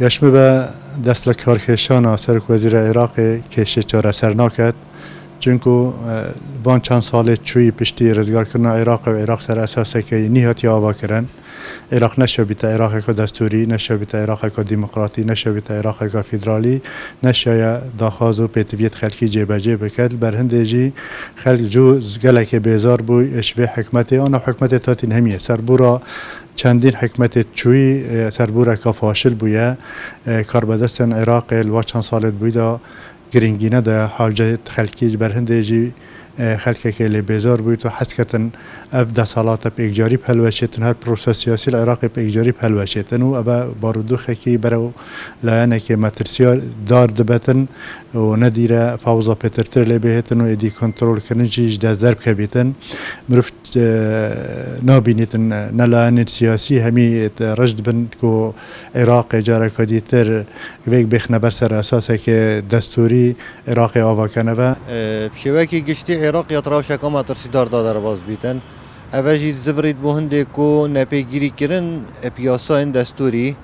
یشمه به دست لکارکشان سرک وزیر عراق کشه چاره سر ناکد چونکو وان چند سال چوی پشتی رزگار کردن عراق و عراق سر اساسه که نیهاتی آوا کردن عراق نشه بیت عراق که دستوری نشه بیت عراق که دموکراتی نشه بیت عراق که فدرالی نشه داخاز و پیتویت خلکی جبهه بکد بر هندجی خلق جو زگله که بیزار بوی اشوه حکمت آن حکمت تاتی نهمیه سربورا چندین حکمت چوی سربورا که فاشل بویه کار بدستن عراق الوا چند سالت بویدا گرینگینه ده حاجت خلکی بر هندجی خلک که لی بیزار بود و حس کردن اف دستالات پیگجاری پلوشیتن هر پروسه سیاسی العراق پیگجاری پلوشیتن و ابا بارودوخه که برو لانه که مترسیار دار دبتن و ندیره فوضا پترتر لی بهتن و ادی کنترل کردن چیز دست درب کبیتن مرفت نابینیتن نلانه سیاسی همی رجد بن کو عراق جاره کدیتر ویک بخنه بر سر اساسه که دستوری عراق آوا کنه و بشوکی گشتی عراق یاتراو شکام ترسی دار دادر باز بیتن اوجی زبرید بوهنده کو نپیگیری کردن پیاسا این دستوری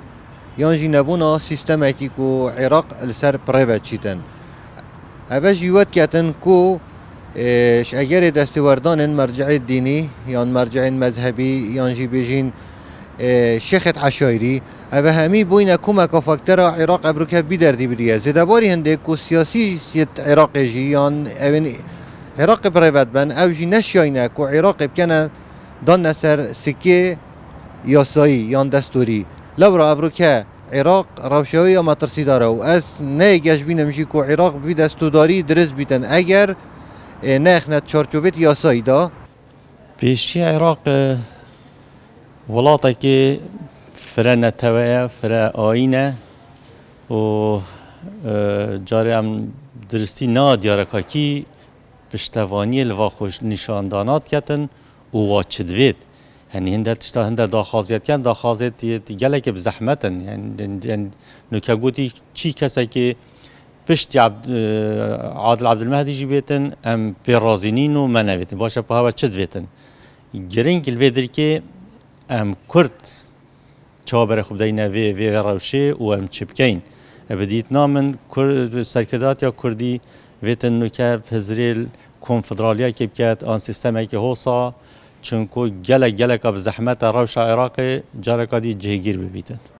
یانجی نبونا سیستم کی کو عراق لسر پریوت چیتن اوجی وقت کتن کو اگر دستوردان مرجع دینی یا مرجع مذهبی یانجی بیجین شیخت عشایری اوه همی بوین کمک فاکتور عراق ابروکه بیدردی بریه زدباری هنده کو سیاسی سیت عراق جیان اوین عراق پریوت بن او جی نشاینه کو عراق بکنه دان سر سکه یاسایی یان دستوری لورا ابروکه عراق روشوی یا مترسی داره و از نه گشبینم جی کو عراق بی دستوداری درست بیتن اگر نخنت چارچوبت یاسایی دا پیشی عراق ولاته که فرا نتوه فرا آینه و جاری هم درستی نادیاره که پشتوانی لوا خوش نشاندانات کتن و واچدوید یعنی هنده تشتا هنده داخازیت کن داخازیت گله که بزحمتن یعنی نکه گوتی چی کسی که پشتی عادل عبدالمهدی جی بیتن ام پیرازینین و منویتن باشه پا هوا چدویتن گرنگ الویدر که ام کرد چابر خوب دینه وی روشه و ام چپکین بدیت نامن سرکردات یا کردی ویتن نکه پزریل کنفدرالیا که بکت آن سیستمی که هوسا چونکو گلک اب زحمت روش عراق جارکادی جهگیر ببیتن